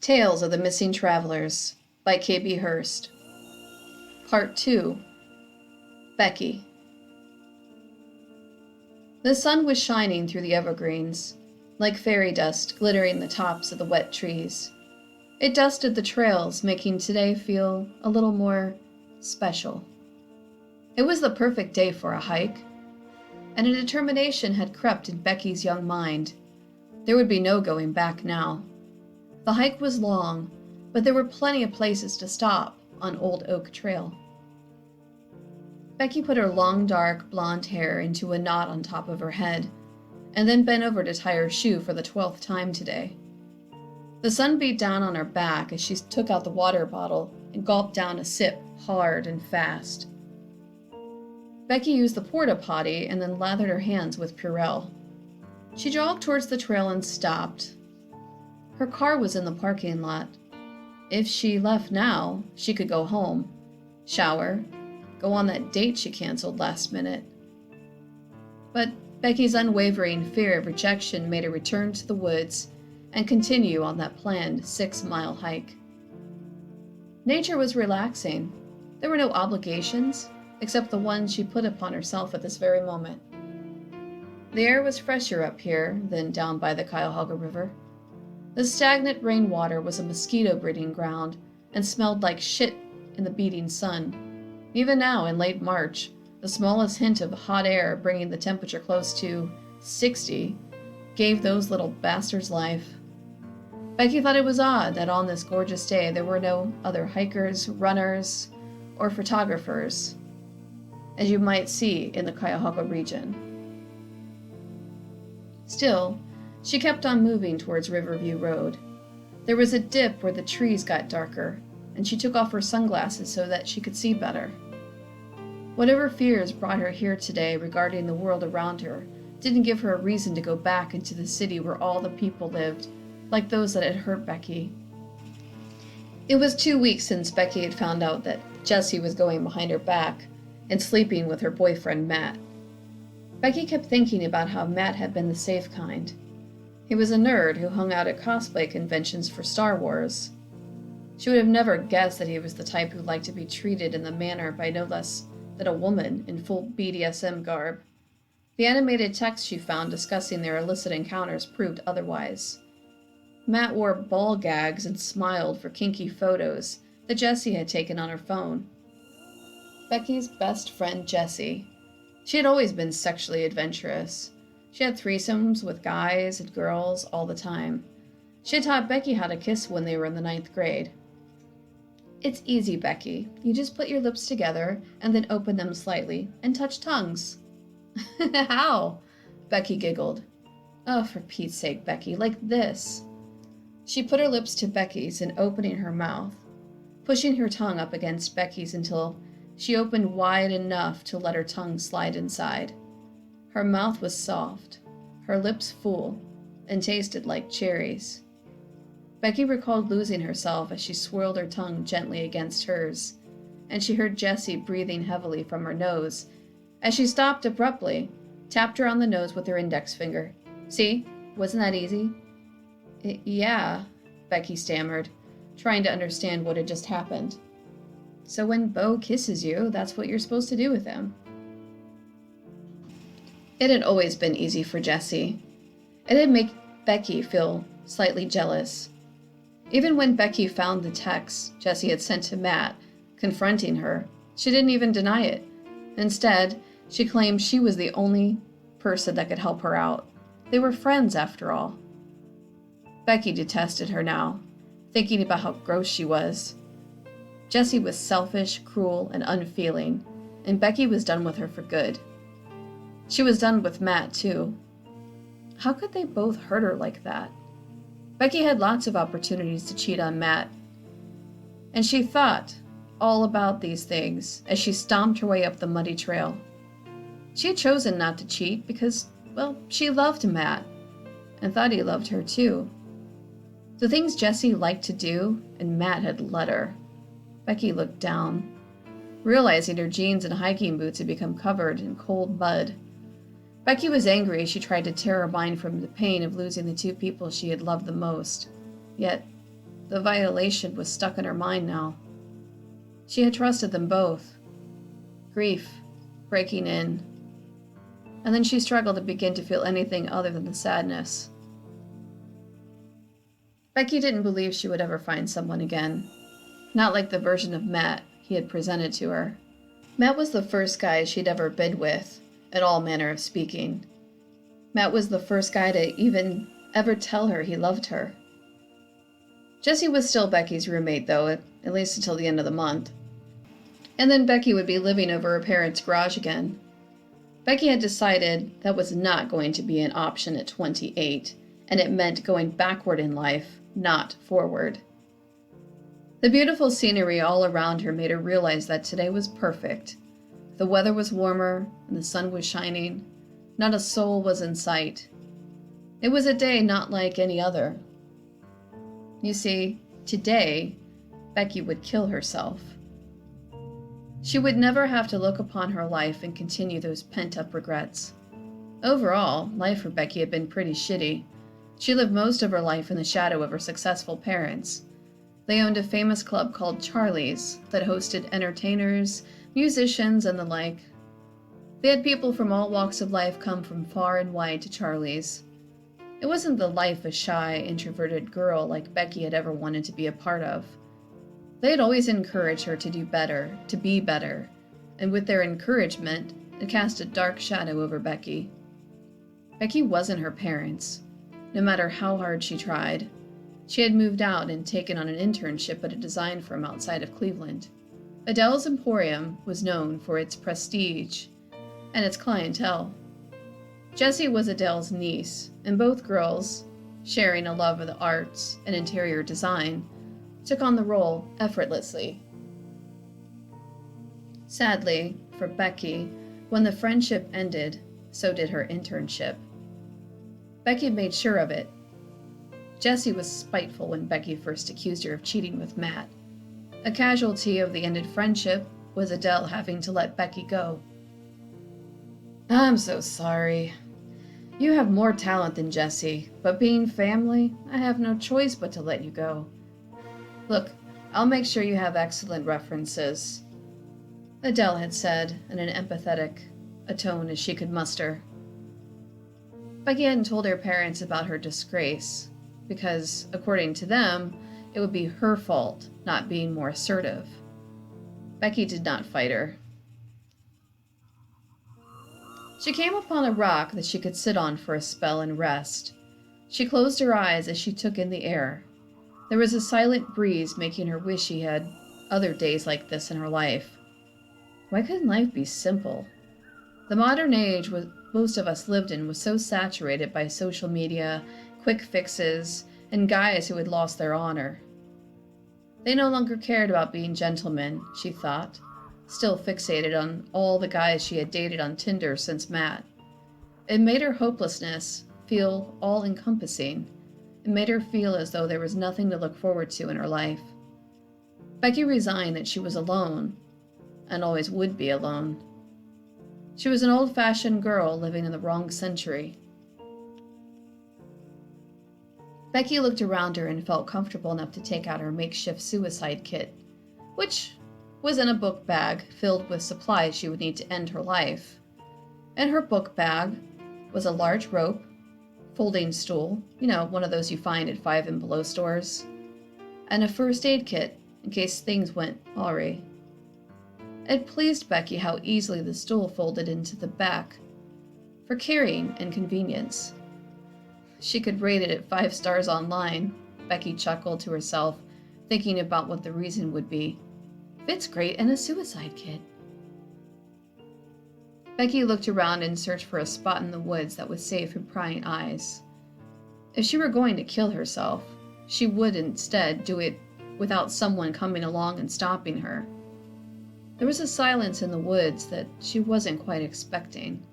Tales of the Missing Travelers by K.B. Hurst. Part 2. Becky. The sun was shining through the evergreens, like fairy dust glittering the tops of the wet trees. It dusted the trails, making today feel a little more special. It was the perfect day for a hike, and a determination had crept in Becky's young mind. There would be no going back now. The hike was long, but there were plenty of places to stop on Old Oak Trail. Becky put her long, dark, blonde hair into a knot on top of her head, and then bent over to tie her shoe for the 12th time today. The sun beat down on her back as she took out the water bottle and gulped down a sip hard and fast. Becky used the porta potty and then lathered her hands with Purell. She jogged towards the trail and stopped. Her car was in the parking lot. If she left now, she could go home, shower, go on that date she canceled last minute. But Becky's unwavering fear of rejection made her return to the woods and continue on that planned 6-mile hike. Nature was relaxing. There were no obligations, except the ones she put upon herself at this very moment. The air was fresher up here than down by the Cuyahoga River. The stagnant rainwater was a mosquito breeding ground and smelled like shit in the beating sun. Even now, in late March, the smallest hint of hot air bringing the temperature close to 60 gave those little bastards life. Becky thought it was odd that on this gorgeous day there were no other hikers, runners, or photographers, as you might see in the Cuyahoga region. Still, she kept on moving towards Riverview Road. There was a dip where the trees got darker, and she took off her sunglasses so that she could see better. Whatever fears brought her here today regarding the world around her didn't give her a reason to go back into the city where all the people lived, like those that had hurt Becky. It was 2 weeks since Becky had found out that Jessie was going behind her back and sleeping with her boyfriend Matt. Becky kept thinking about how Matt had been the safe kind. He was a nerd who hung out at cosplay conventions for Star Wars. She would have never guessed that he was the type who liked to be treated in the manner by no less than a woman in full BDSM garb. The animated text she found discussing their illicit encounters proved otherwise. Matt wore ball gags and smiled for kinky photos that Jessie had taken on her phone. Becky's best friend Jessie. She had always been sexually adventurous. She had threesomes with guys and girls all the time. She had taught Becky how to kiss when they were in the 9th grade. It's easy, Becky. You just put your lips together and then open them slightly and touch tongues. How? Becky giggled. Oh, for Pete's sake, Becky, like this. She put her lips to Becky's and opening her mouth, pushing her tongue up against Becky's until she opened wide enough to let her tongue slide inside. Her mouth was soft, her lips full, and tasted like cherries. Becky recalled losing herself as she swirled her tongue gently against hers, and she heard Jessie breathing heavily from her nose as she stopped abruptly, tapped her on the nose with her index finger. See? Wasn't that easy? Yeah, Becky stammered, trying to understand what had just happened. So when Beau kisses you, that's what you're supposed to do with him. It had always been easy for Jessie. It had made Becky feel slightly jealous. Even when Becky found the text Jessie had sent to Matt, confronting her, she didn't even deny it. Instead, she claimed she was the only person that could help her out. They were friends, after all. Becky detested her now, thinking about how gross she was. Jessie was selfish, cruel, and unfeeling, and Becky was done with her for good. She was done with Matt, too. How could they both hurt her like that? Becky had lots of opportunities to cheat on Matt, and she thought all about these things as she stomped her way up the muddy trail. She had chosen not to cheat because, well, she loved Matt, and thought he loved her too. The things Jessie liked to do, and Matt had let her. Becky looked down, realizing her jeans and hiking boots had become covered in cold mud. Becky was angry as she tried to tear her mind from the pain of losing the two people she had loved the most. Yet, The violation was stuck in her mind now. She had trusted them both. Grief breaking in. And then she struggled to begin to feel anything other than the sadness. Becky didn't believe she would ever find someone again. Not like the version of Matt he had presented to her. Matt was the first guy she'd ever been with, in all manner of speaking. Matt was the first guy to even ever tell her he loved her. Jesse was still Becky's roommate, though, at least until the end of the month. And then Becky would be living over her parents' garage again. Becky had decided that was not going to be an option at 28, and it meant going backward in life, not forward. The beautiful scenery all around her made her realize that today was perfect. The weather was warmer, and the sun was shining. Not a soul was in sight. It was a day not like any other. You see, today, Becky would kill herself. She would never have to look upon her life and continue those pent-up regrets. Overall, life for Becky had been pretty shitty. She lived most of her life in the shadow of her successful parents. They owned a famous club called Charlie's that hosted entertainers, musicians, and the like. They had people from all walks of life come from far and wide to Charlie's. It wasn't the life a shy, introverted girl like Becky had ever wanted to be a part of. They had always encouraged her to do better, to be better, and with their encouragement, it cast a dark shadow over Becky. Becky wasn't her parents, no matter how hard she tried. She had moved out and taken on an internship at a design firm outside of Cleveland. Adele's Emporium was known for its prestige and its clientele. Jessie was Adele's niece, and both girls, sharing a love of the arts and interior design, took on the role effortlessly. Sadly, for Becky, when the friendship ended, so did her internship. Becky made sure of it. Jessie was spiteful when Becky first accused her of cheating with Matt. A casualty of the ended friendship was Adele having to let Becky go. "I'm so sorry. You have more talent than Jessie, but being family, I have no choice but to let you go. Look, I'll make sure you have excellent references," Adele had said in an empathetic tone as she could muster. Becky hadn't told her parents about her disgrace, because, according to them, it would be her fault not being more assertive. Becky did not fight her. She came upon a rock that she could sit on for a spell and rest. She closed her eyes as she took in the air. There was a silent breeze making her wish she had other days like this in her life. Why couldn't life be simple? The modern age most of us lived in was so saturated by social media, quick fixes, and guys who had lost their honor. They no longer cared about being gentlemen, she thought, still fixated on all the guys she had dated on Tinder since Matt. It made her hopelessness feel all-encompassing. It made her feel as though there was nothing to look forward to in her life. Becky resigned that she was alone, and always would be alone. She was an old-fashioned girl living in the wrong century. Becky looked around her and felt comfortable enough to take out her makeshift suicide kit, which was in a book bag filled with supplies she would need to end her life. In her book bag was a large rope, folding stool, one of those you find at Five and Below stores, and a first aid kit in case things went awry. It pleased Becky how easily the stool folded into the back for carrying and convenience. She could rate it at 5 stars online, Becky chuckled to herself, thinking about what the reason would be. Fits great in a suicide kit. Becky looked around and searched for a spot in the woods that would save her prying eyes. If she were going to kill herself, she would instead do it without someone coming along and stopping her. There was a silence in the woods that she wasn't quite expecting.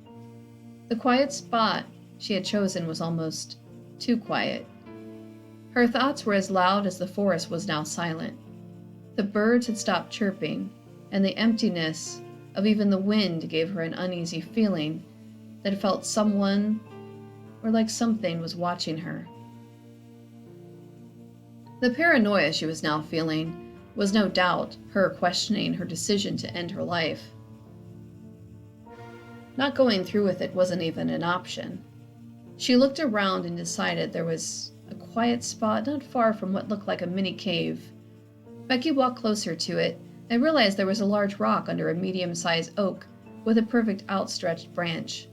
The quiet spot she had chosen was almost too quiet. Her thoughts were as loud as the forest was now silent. The birds had stopped chirping, and the emptiness of even the wind gave her an uneasy feeling that felt someone or like something was watching her. The paranoia she was now feeling was no doubt her questioning her decision to end her life. Not going through with it wasn't even an option. She looked around and decided there was a quiet spot not far from what looked like a mini cave. Becky walked closer to it and realized there was a large rock under a medium-sized oak with a perfect outstretched branch.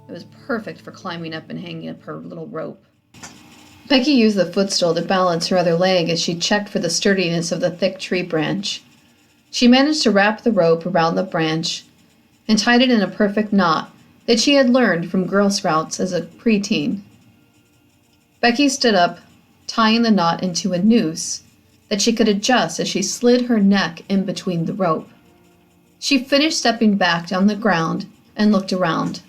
It was perfect for climbing up and hanging up her little rope. Becky used the footstool to balance her other leg as she checked for the sturdiness of the thick tree branch. She managed to wrap the rope around the branch and tied it in a perfect knot that she had learned from Girl Scouts as a preteen. Becky stood up, tying the knot into a noose that she could adjust as she slid her neck in between the rope. She finished stepping back down the ground and looked around.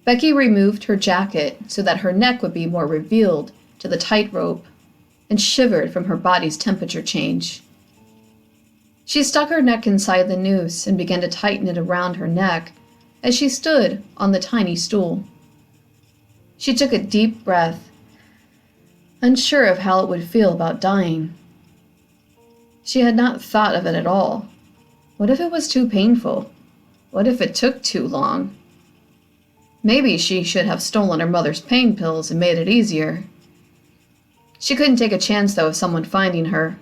Becky removed her jacket so that her neck would be more revealed to the tight rope and shivered from her body's temperature change. She stuck her neck inside the noose and began to tighten it around her neck as she stood on the tiny stool. She took a deep breath, unsure of how it would feel about dying. She had not thought of it at all. What if it was too painful? What if it took too long? Maybe she should have stolen her mother's pain pills and made it easier. She couldn't take a chance, though, of someone finding her.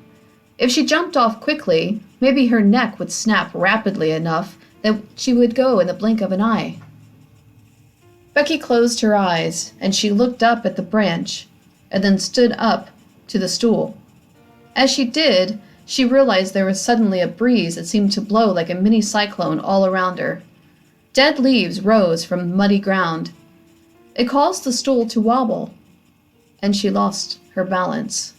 If she jumped off quickly, maybe her neck would snap rapidly enough that she would go in the blink of an eye. Becky closed her eyes, and she looked up at the branch, and then stood up to the stool. As she did, she realized there was suddenly a breeze that seemed to blow like a mini cyclone all around her. Dead leaves rose from muddy ground. It caused the stool to wobble, and she lost her balance.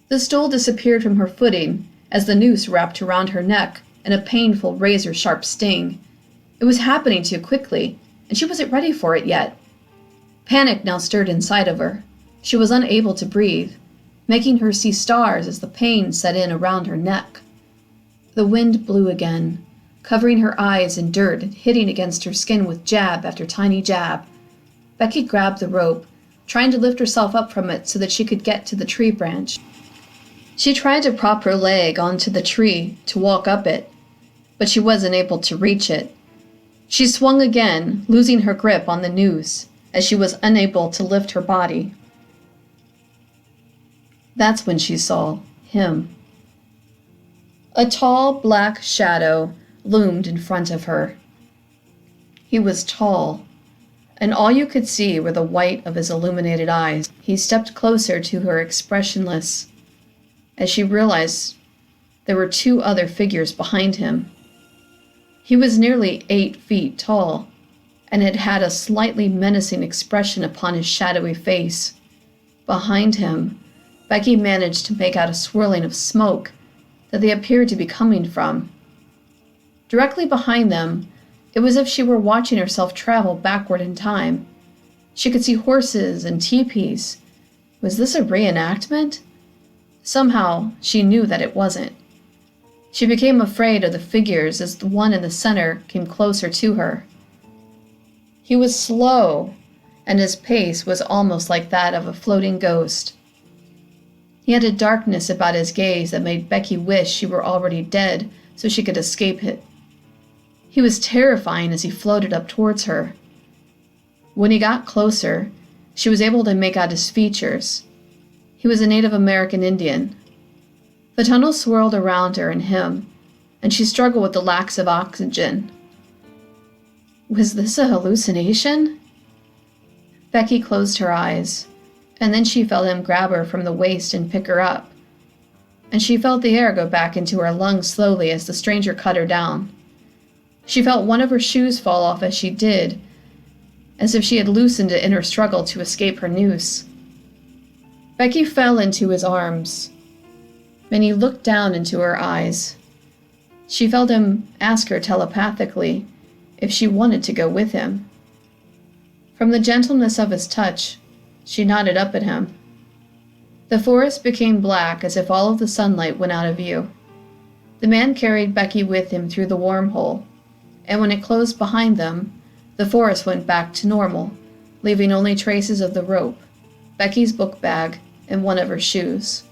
The stool disappeared from her footing as the noose wrapped around her neck in a painful razor-sharp sting. It was happening too quickly, and she wasn't ready for it yet. Panic now stirred inside of her. She was unable to breathe, making her see stars as the pain set in around her neck. The wind blew again, covering her eyes in dirt and hitting against her skin with jab after tiny jab. Becky grabbed the rope, trying to lift herself up from it so that she could get to the tree branch. She tried to prop her leg onto the tree to walk up it, but she wasn't able to reach it. She swung again, losing her grip on the noose as she was unable to lift her body. That's when she saw him. A tall black shadow loomed in front of her. He was tall, and all you could see were the white of his illuminated eyes. He stepped closer to her, expressionless, as she realized there were two other figures behind him. He was nearly 8 feet tall, and had had a slightly menacing expression upon his shadowy face. Behind him, Becky managed to make out a swirling of smoke that they appeared to be coming from. Directly behind them, it was as if she were watching herself travel backward in time. She could see horses and teepees. Was this a reenactment? Somehow, she knew that it wasn't. She became afraid of the figures as the one in the center came closer to her. He was slow, and his pace was almost like that of a floating ghost. He had a darkness about his gaze that made Becky wish she were already dead so she could escape it. He was terrifying as he floated up towards her. When he got closer, she was able to make out his features. He was a Native American Indian. The tunnel swirled around her and him, and she struggled with the lack of oxygen. Was this a hallucination? Becky closed her eyes, and then she felt him grab her from the waist and pick her up, and she felt the air go back into her lungs slowly as the stranger cut her down. She felt one of her shoes fall off as she did, as if she had loosened it in her struggle to escape her noose. Becky fell into his arms, and he looked down into her eyes. She felt him ask her telepathically if she wanted to go with him. From the gentleness of his touch, she nodded up at him. The forest became black as if all of the sunlight went out of view. The man carried Becky with him through the wormhole, and when it closed behind them, the forest went back to normal, leaving only traces of the rope Becky's book bag, and one of her shoes.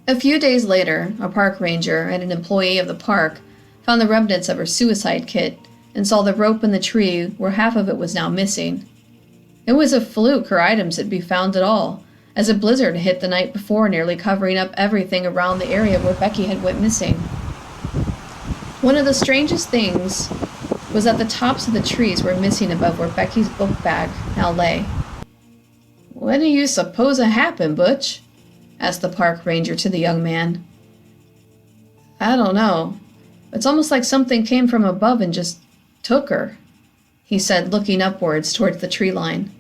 A few days later, a park ranger and an employee of the park found the remnants of her suicide kit and saw the rope in the tree where half of it was now missing. It was a fluke her items had been found at all, as a blizzard hit the night before, nearly covering up everything around the area where Becky had went missing. One of the strangest things was that the tops of the trees were missing above where Becky's book bag now lay. "What do you suppose happened, Butch?" asked the park ranger to the young man. "I don't know. It's almost like something came from above and just took her," he said, looking upwards towards the tree line.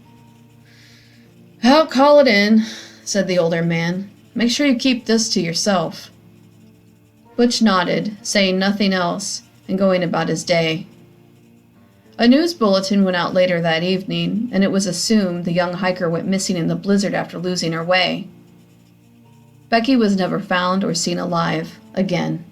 "I'll call it in," said the older man. "Make sure you keep this to yourself." Butch nodded, saying nothing else, and going about his day. A news bulletin went out later that evening, and it was assumed the young hiker went missing in the blizzard after losing her way. Becky was never found or seen alive again.